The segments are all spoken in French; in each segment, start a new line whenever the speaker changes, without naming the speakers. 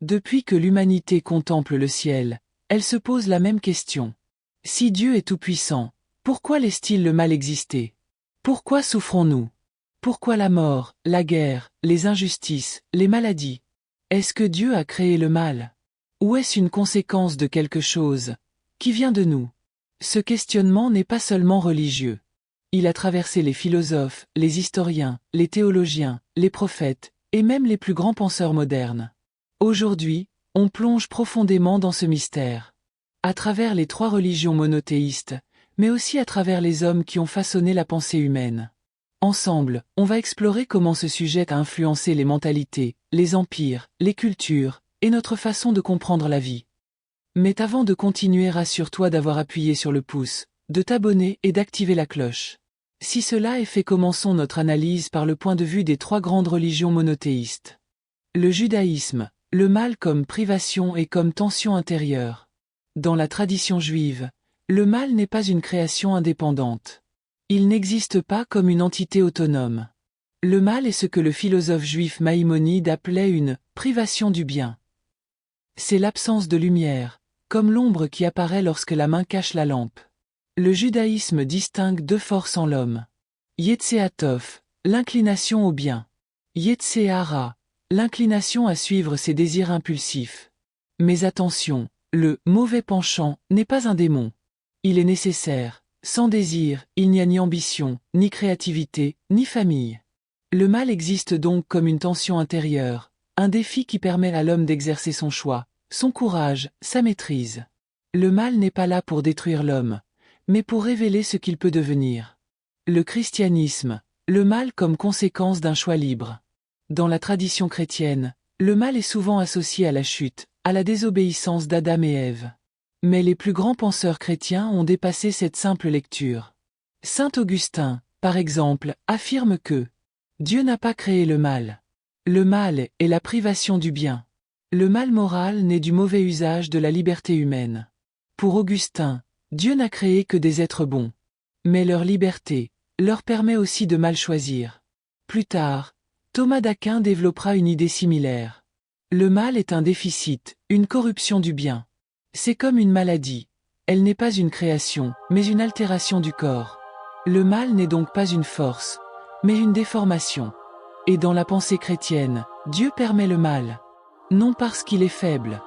Depuis que l'humanité contemple le ciel, elle se pose la même question. Si Dieu est tout-puissant, pourquoi laisse-t-il le mal exister? Pourquoi souffrons-nous? Pourquoi la mort, la guerre, les injustices, les maladies? Est-ce que Dieu a créé le mal? Ou est-ce une conséquence de quelque chose qui vient de nous? Ce questionnement n'est pas seulement religieux. Il a traversé les philosophes, les historiens, les théologiens, les prophètes, et même les plus grands penseurs modernes. Aujourd'hui, on plonge profondément dans ce mystère. À travers les 3 religions monothéistes, mais aussi à travers les hommes qui ont façonné la pensée humaine. Ensemble, on va explorer comment ce sujet a influencé les mentalités, les empires, les cultures, et notre façon de comprendre la vie. Mais avant de continuer, rassure-toi d'avoir appuyé sur le pouce, de t'abonner et d'activer la cloche. Si cela est fait, commençons notre analyse par le point de vue des 3 grandes religions monothéistes. Le judaïsme, le mal comme privation et comme tension intérieure. Dans la tradition juive, le mal n'est pas une création indépendante. Il n'existe pas comme une entité autonome. Le mal est ce que le philosophe juif Maïmonide appelait une « privation du bien ». C'est l'absence de lumière, comme l'ombre qui apparaît lorsque la main cache la lampe. Le judaïsme distingue 2 forces en l'homme. Yetzeatov, l'inclination au bien. Yetzehara, l'inclination à suivre ses désirs impulsifs. Mais attention, le « mauvais penchant » n'est pas un démon. Il est nécessaire. Sans désir, il n'y a ni ambition, ni créativité, ni famille. Le mal existe donc comme une tension intérieure, un défi qui permet à l'homme d'exercer son choix, son courage, sa maîtrise. Le mal n'est pas là pour détruire l'homme, mais pour révéler ce qu'il peut devenir. Le christianisme, le mal comme conséquence d'un choix libre. Dans la tradition chrétienne, le mal est souvent associé à la chute, à la désobéissance d'Adam et Ève. Mais les plus grands penseurs chrétiens ont dépassé cette simple lecture. Saint Augustin, par exemple, affirme que Dieu n'a pas créé le mal. Le mal est la privation du bien. Le mal moral naît du mauvais usage de la liberté humaine. Pour Augustin, Dieu n'a créé que des êtres bons. Mais leur liberté leur permet aussi de mal choisir. Plus tard, Thomas d'Aquin développera une idée similaire. Le mal est un déficit, une corruption du bien. C'est comme une maladie. Elle n'est pas une création, mais une altération du corps. Le mal n'est donc pas une force, mais une déformation. Et dans la pensée chrétienne, Dieu permet le mal. Non parce qu'il est faible,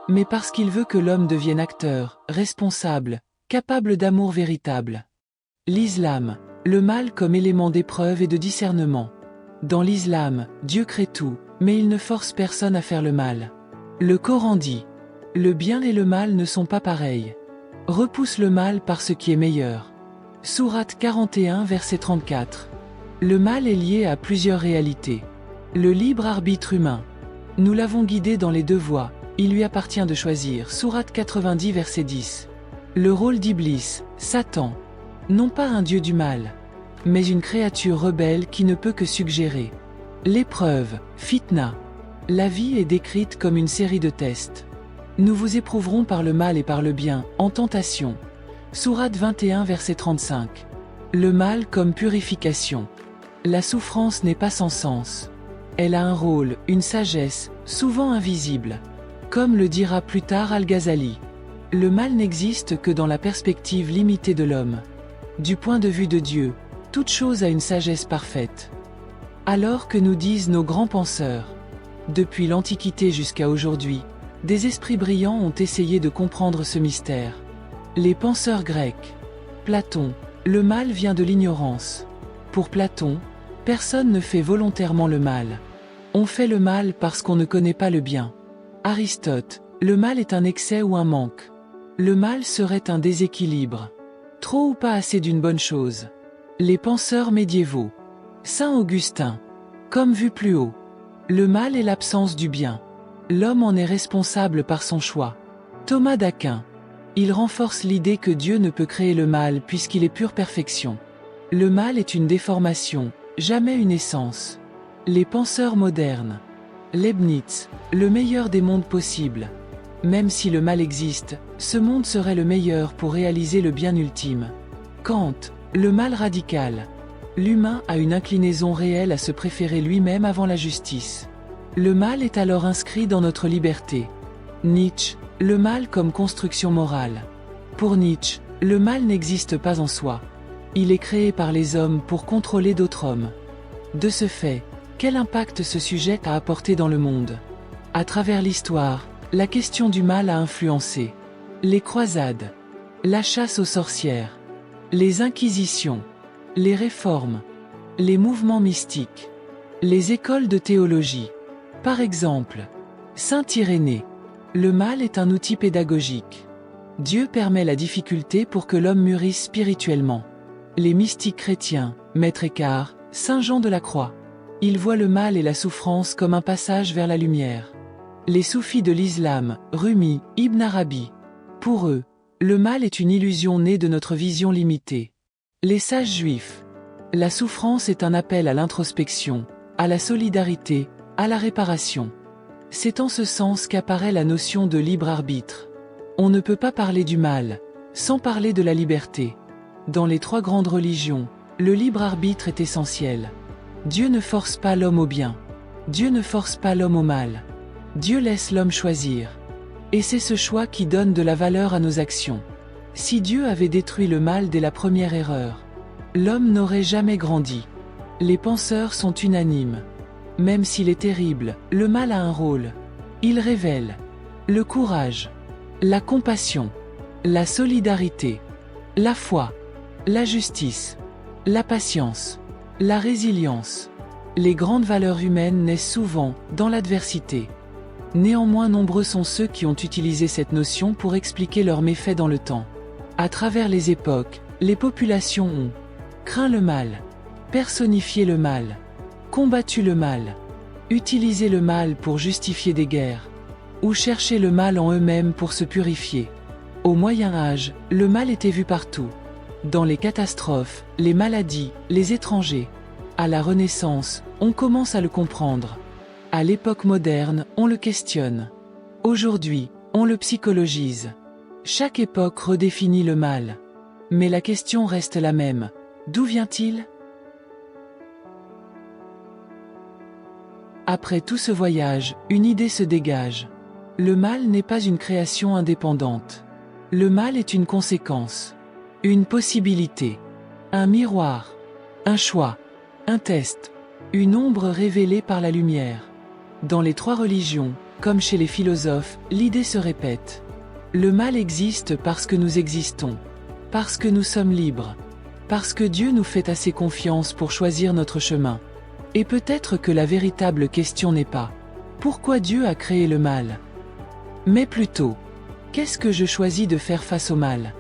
mais parce qu'il veut que l'homme devienne acteur, responsable, capable d'amour véritable. L'islam, le mal comme élément d'épreuve et de discernement. Dans l'islam, Dieu crée tout, mais il ne force personne à faire le mal. Le Coran dit: le bien et le mal ne sont pas pareils. Repousse le mal par ce qui est meilleur. Sourate 41 verset 34. Le mal est lié à plusieurs réalités. Le libre arbitre humain. Nous l'avons guidé dans les 2 voies, il lui appartient de choisir. Sourate 90 verset 10. Le rôle d'Iblis, Satan. Non pas un dieu du mal, mais une créature rebelle qui ne peut que suggérer. L'épreuve, Fitna. La vie est décrite comme une série de tests. Nous vous éprouverons par le mal et par le bien, en tentation. Sourate 21 verset 35. Le mal comme purification. La souffrance n'est pas sans sens. Elle a un rôle, une sagesse, souvent invisible. Comme le dira plus tard Al-Ghazali. Le mal n'existe que dans la perspective limitée de l'homme. Du point de vue de Dieu, toute chose a une sagesse parfaite. Alors que nous disent nos grands penseurs. Depuis l'Antiquité jusqu'à aujourd'hui, des esprits brillants ont essayé de comprendre ce mystère. Les penseurs grecs. Platon, le mal vient de l'ignorance. Pour Platon, personne ne fait volontairement le mal. On fait le mal parce qu'on ne connaît pas le bien. Aristote, le mal est un excès ou un manque. Le mal serait un déséquilibre. Trop ou pas assez d'une bonne chose. Les penseurs médiévaux. Saint Augustin. Comme vu plus haut. Le mal est l'absence du bien. L'homme en est responsable par son choix. Thomas d'Aquin. Il renforce l'idée que Dieu ne peut créer le mal puisqu'il est pure perfection. Le mal est une déformation, jamais une essence. Les penseurs modernes. Leibniz, le meilleur des mondes possibles. Même si le mal existe, ce monde serait le meilleur pour réaliser le bien ultime. Kant, le mal radical. L'humain a une inclinaison réelle à se préférer lui-même avant la justice. Le mal est alors inscrit dans notre liberté. Nietzsche, le mal comme construction morale. Pour Nietzsche, le mal n'existe pas en soi. Il est créé par les hommes pour contrôler d'autres hommes. De ce fait, quel impact ce sujet a apporté dans le monde? À travers l'histoire, la question du mal a influencé les croisades, la chasse aux sorcières, les inquisitions, les réformes, les mouvements mystiques, les écoles de théologie. Par exemple, Saint Irénée, le mal est un outil pédagogique. Dieu permet la difficulté pour que l'homme mûrisse spirituellement. Les mystiques chrétiens, Maître Écart, Saint Jean de la Croix, ils voient le mal et la souffrance comme un passage vers la lumière. Les soufis de l'islam, Rumi, Ibn Arabi, pour eux, le mal est une illusion née de notre vision limitée. Les sages juifs, la souffrance est un appel à l'introspection, à la solidarité, à la réparation. C'est en ce sens qu'apparaît la notion de libre arbitre. On ne peut pas parler du mal, sans parler de la liberté. Dans les trois grandes religions, le libre arbitre est essentiel. Dieu ne force pas l'homme au bien. Dieu ne force pas l'homme au mal. Dieu laisse l'homme choisir. Et c'est ce choix qui donne de la valeur à nos actions. Si Dieu avait détruit le mal dès la première erreur, l'homme n'aurait jamais grandi. Les penseurs sont unanimes. Même s'il est terrible, le mal a un rôle. Il révèle le courage, la compassion, la solidarité, la foi, la justice, la patience, la résilience. Les grandes valeurs humaines naissent souvent dans l'adversité. Néanmoins, nombreux sont ceux qui ont utilisé cette notion pour expliquer leurs méfaits dans le temps. À travers les époques, les populations ont craint le mal, personnifié le mal, combattu le mal, utilisé le mal pour justifier des guerres, ou cherché le mal en eux-mêmes pour se purifier. Au Moyen Âge, le mal était vu partout. Dans les catastrophes, les maladies, les étrangers. À la Renaissance, on commence à le comprendre. À l'époque moderne, on le questionne. Aujourd'hui, on le psychologise. Chaque époque redéfinit le mal. Mais la question reste la même. D'où vient-il? Après tout ce voyage, une idée se dégage. Le mal n'est pas une création indépendante. Le mal est une conséquence, une possibilité, un miroir, un choix, un test, une ombre révélée par la lumière. Dans les trois religions, comme chez les philosophes, l'idée se répète. Le mal existe parce que nous existons, parce que nous sommes libres, parce que Dieu nous fait assez confiance pour choisir notre chemin. Et peut-être que la véritable question n'est pas « Pourquoi Dieu a créé le mal ?» mais plutôt « Qu'est-ce que je choisis de faire face au mal ?»